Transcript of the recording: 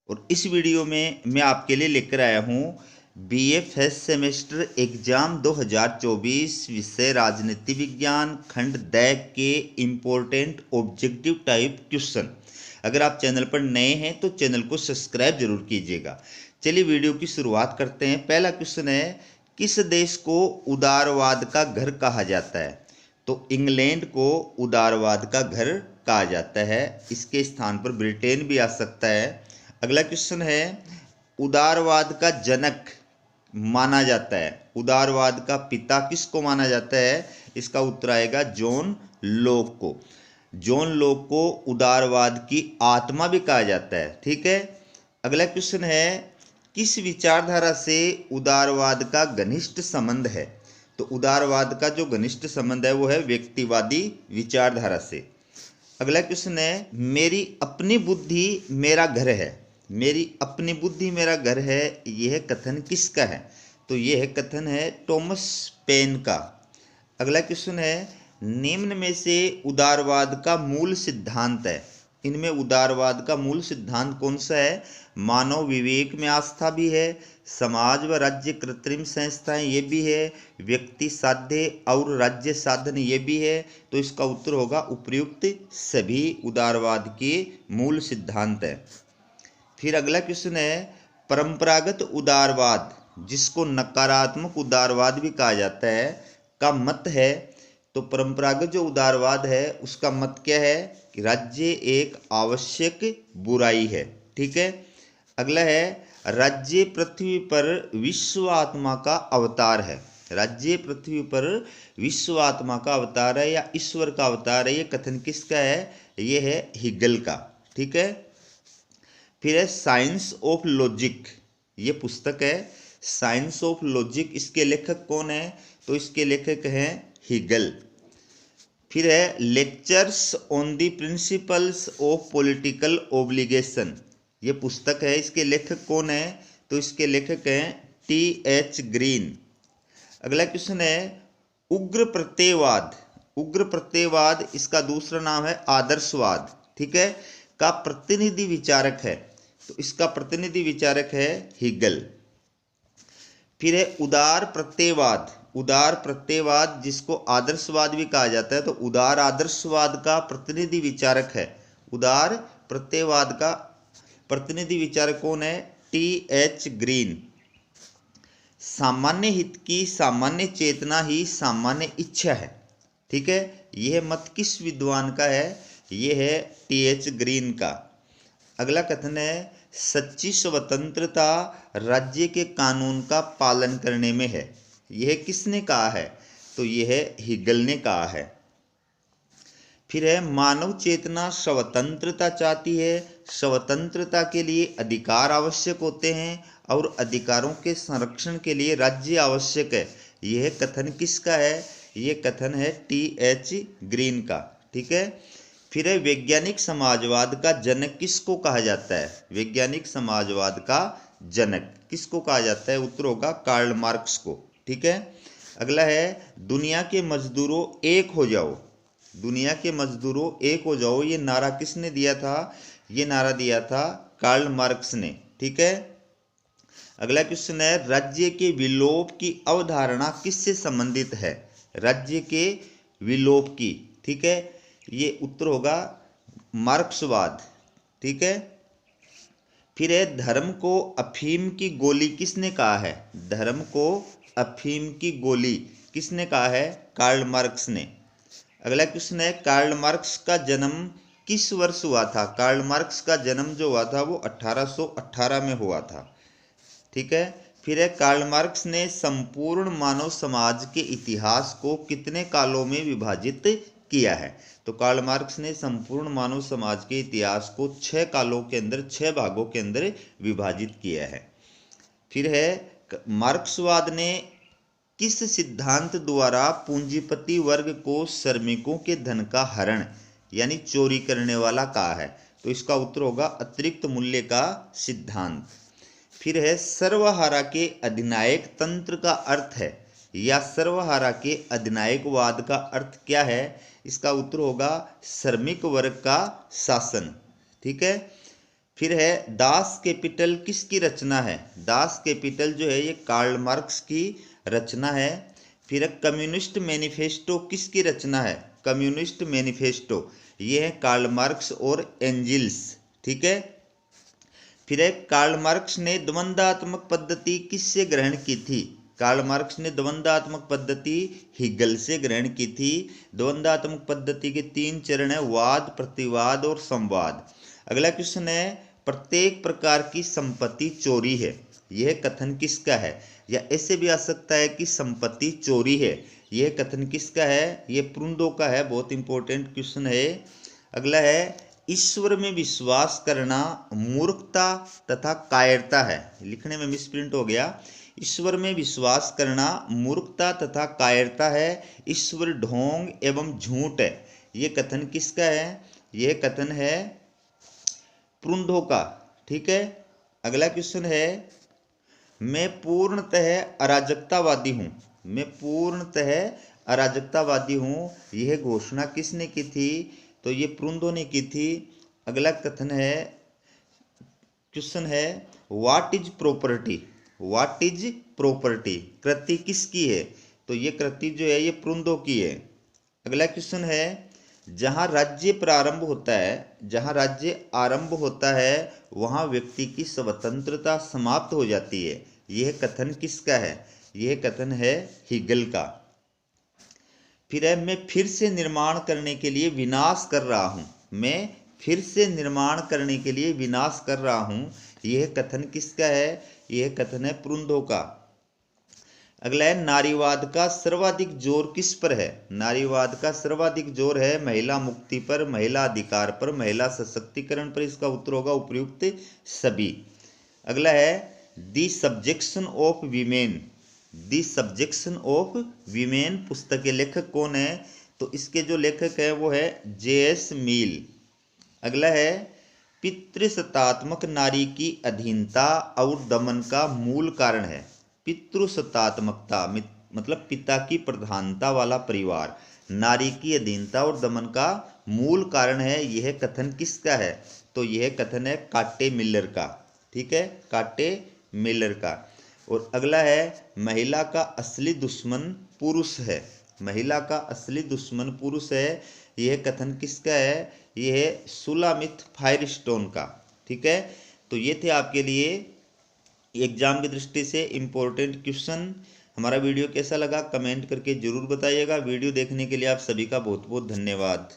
और इस वीडियो में मैं आपके लिए लेकर आया हूँ बीए फर्स्ट सेमेस्टर एग्जाम 2024 विषय राजनीति विज्ञान खंड द के इम्पोर्टेंट ऑब्जेक्टिव टाइप क्वेश्चन। अगर आप चैनल पर नए हैं तो चैनल को सब्सक्राइब जरूर कीजिएगा। चलिए वीडियो की शुरुआत करते हैं। पहला क्वेश्चन है, किस देश को उदारवाद का घर कहा जाता है? तो इंग्लैंड को उदारवाद का घर कहा जाता है। इसके स्थान पर ब्रिटेन भी आ सकता है। अगला क्वेश्चन है, उदारवाद का जनक माना जाता है, उदारवाद का पिता किसको माना जाता है? इसका उत्तर आएगा जॉन लॉक को। जॉन लॉक को उदारवाद की आत्मा भी कहा जाता है। ठीक है। अगला क्वेश्चन है, किस विचारधारा से उदारवाद का घनिष्ठ संबंध है? तो उदारवाद का जो घनिष्ठ संबंध है वो है व्यक्तिवादी विचारधारा से। अगला क्वेश्चन है, मेरी अपनी बुद्धि मेरा घर है। मेरी अपनी बुद्धि मेरा घर है, यह कथन किसका है? तो यह कथन है टॉमस पेन का। अगला क्वेश्चन है, निम्न में से उदारवाद का मूल सिद्धांत है। इनमें उदारवाद का मूल सिद्धांत कौन सा है? मानव विवेक में आस्था भी है, समाज व राज्य कृत्रिम संस्थाएं ये भी है, व्यक्ति साध्य और राज्य साधन ये भी है। तो इसका उत्तर होगा उपर्युक्त सभी उदारवाद के मूल सिद्धांत है। फिर अगला क्वेश्चन है, परंपरागत उदारवाद जिसको नकारात्मक उदारवाद भी कहा जाता है का मत है। तो परंपरागत जो उदारवाद है उसका मत क्या है कि राज्य एक आवश्यक बुराई है। ठीक है। अगला है, राज्य पृथ्वी पर विश्व आत्मा का अवतार है। राज्य पृथ्वी पर विश्व आत्मा का अवतार है या ईश्वर का अवतार है, ये कथन किसका है? ये है हिगल का। ठीक है। फिर है साइंस ऑफ लॉजिक, ये पुस्तक है साइंस ऑफ लॉजिक। इसके लेखक कौन है? तो इसके लेखक हैं हिगल। फिर है lectures on the principles of political obligation, ये पुस्तक है। इसके लेखक कौन है? तो इसके लेखक हैं टी.एच. ग्रीन। अगला क्वेश्चन है, उग्र प्रत्ययवाद। उग्र प्रत्ययवाद इसका दूसरा नाम है आदर्शवाद। ठीक है। का प्रतिनिधि विचारक है। तो इसका प्रतिनिधि विचारक है हिगल। फिर है उदार प्रत्ययवाद। उदार प्रत्ययवाद जिसको आदर्शवाद भी कहा जाता है, तो उदार आदर्शवाद का प्रतिनिधि विचारक है। उदार प्रत्ययवाद का प्रतिनिधि विचारक कौन है? टी.एच. ग्रीन। सामान्य हित की सामान्य चेतना ही सामान्य इच्छा है। ठीक है। यह मत किस विद्वान का है? यह है टी.एच. ग्रीन का। अगला कथन है, सच्ची स्वतंत्रता राज्य के कानून का पालन करने में है। यह किसने कहा है? तो यह हिगल ने कहा है। फिर है मानव चेतना स्वतंत्रता चाहती है, स्वतंत्रता के लिए अधिकार आवश्यक होते हैं और अधिकारों के संरक्षण के लिए राज्य आवश्यक है। यह कथन किसका है? यह कथन है टी.एच. ग्रीन का। ठीक है। फिर है वैज्ञानिक समाजवाद का जनक किसको कहा जाता है? वैज्ञानिक समाजवाद का जनक किसको कहा जाता है? उत्तर होगा कार्ल मार्क्स को। ठीक है। अगला है, दुनिया के मजदूरों एक हो जाओ। दुनिया के मजदूरों एक हो जाओ, ये नारा किसने दिया था? ये नारा दिया था कार्ल मार्क्स ने। ठीक है। अगला क्वेश्चन है, राज्य के विलोप की अवधारणा किससे संबंधित है? राज्य के विलोप की। ठीक है। ये उत्तर होगा मार्क्सवाद। ठीक है। फिर है, धर्म को अफीम की गोली किसने कहा है? धर्म को अफीम की गोली किसने कहा है? कार्ल मार्क्स ने। अगला क्वेश्चन है, कार्ल मार्क्स का जन्म किस वर्ष हुआ था? कार्ल मार्क्स का जन्म जो हुआ था वो 1818 में हुआ था। ठीक है। फिर है, कार्ल मार्क्स ने संपूर्ण मानव समाज के इतिहास को कितने कालों में विभाजित किया है? तो कार्ल मार्क्स ने संपूर्ण मानव समाज के इतिहास को 6 कालों के अंदर, 6 भागों के अंदर विभाजित किया है। फिर है, मार्क्सवाद ने किस सिद्धांत द्वारा पूंजीपति वर्ग को श्रमिकों के धन का हरण यानी चोरी करने वाला कहा है? तो इसका उत्तर होगा अतिरिक्त मूल्य का सिद्धांत। फिर है, सर्वहारा के अधिनायक तंत्र का अर्थ है या सर्वहारा के अधिनायकवाद का अर्थ क्या है? इसका उत्तर होगा श्रमिक वर्ग का शासन। ठीक है। फिर है दास कैपिटल किसकी रचना है? दास कैपिटल जो है ये कार्ल मार्क्स की रचना है। फिर है कम्युनिस्ट मैनिफेस्टो किसकी रचना है? कम्युनिस्ट मैनिफेस्टो ये है कार्ल मार्क्स और एंजिल्स, ठीक है। फिर है कार्ल मार्क्स ने द्वंद्वात्मक पद्धति किससे ग्रहण की थी? कार्ल मार्क्स ने द्वंद्वात्मक पद्धति हिगल से ग्रहण की थी। द्वंद्वात्मक पद्धति के 3 चरण है, वाद, प्रतिवाद और संवाद। अगला क्वेश्चन है प्रत्येक प्रकार की संपत्ति चोरी है, यह कथन किसका है? या ऐसे भी आ सकता है कि संपत्ति चोरी है, यह कथन किसका है? यह प्रुंदो का है। बहुत इंपॉर्टेंट क्वेश्चन है। अगला है ईश्वर में विश्वास करना मूर्खता तथा कायरता है, लिखने में मिसप्रिंट हो गया। ईश्वर में विश्वास करना मूर्खता तथा कायरता है, ईश्वर ढोंग एवं झूठ है, ये कथन किसका है? यह कथन है प्रुंदो का, ठीक है। अगला क्वेश्चन है मैं पूर्णतः अराजकतावादी हूँ, मैं पूर्णतः अराजकतावादी हूँ, यह घोषणा किसने की थी? तो ये प्रुंदो ने की थी। अगला कथन है क्वेश्चन है what is property, what is property कृति किसकी है? तो ये कृति जो है ये प्रुंदो की है। अगला क्वेश्चन है जहाँ राज्य प्रारंभ होता है, जहाँ राज्य आरंभ होता है वहाँ व्यक्ति की स्वतंत्रता समाप्त हो जाती है, यह कथन किसका है? यह कथन है हिगल का। फिर है मैं फिर से निर्माण करने के लिए विनाश कर रहा हूँ, मैं फिर से निर्माण करने के लिए विनाश कर रहा हूँ, यह कथन किसका है? यह कथन है प्रुंदो का। अगला है नारीवाद का सर्वाधिक जोर किस पर है? नारीवाद का सर्वाधिक जोर है महिला मुक्ति पर, महिला अधिकार पर, महिला सशक्तिकरण पर। इसका उत्तर होगा उपयुक्त सभी। अगला है the subjection of women, the subjection of women पुस्तक के लेखक कौन है? तो इसके जो लेखक है वो है J.S. मील। अगला है पितृसत्तात्मक नारी की अधीनता और दमन का मूल कारण है। पितृसत्तात्मकता मतलब पिता की प्रधानता वाला परिवार, नारी की अधीनता और दमन का मूल कारण है, यह कथन किसका है? तो यह कथन है काटे मिलर का, ठीक है, काटे मिलर का। और अगला है महिला का असली दुश्मन पुरुष है, महिला का असली दुश्मन पुरुष है, यह कथन किसका है? यह है सुलामित फायरस्टोन का, ठीक है। तो ये थे आपके लिए एग्जाम की दृष्टि से इम्पोर्टेंट क्वेश्चन। हमारा वीडियो कैसा लगा कमेंट करके जरूर बताइएगा। वीडियो देखने के लिए आप सभी का बहुत बहुत धन्यवाद।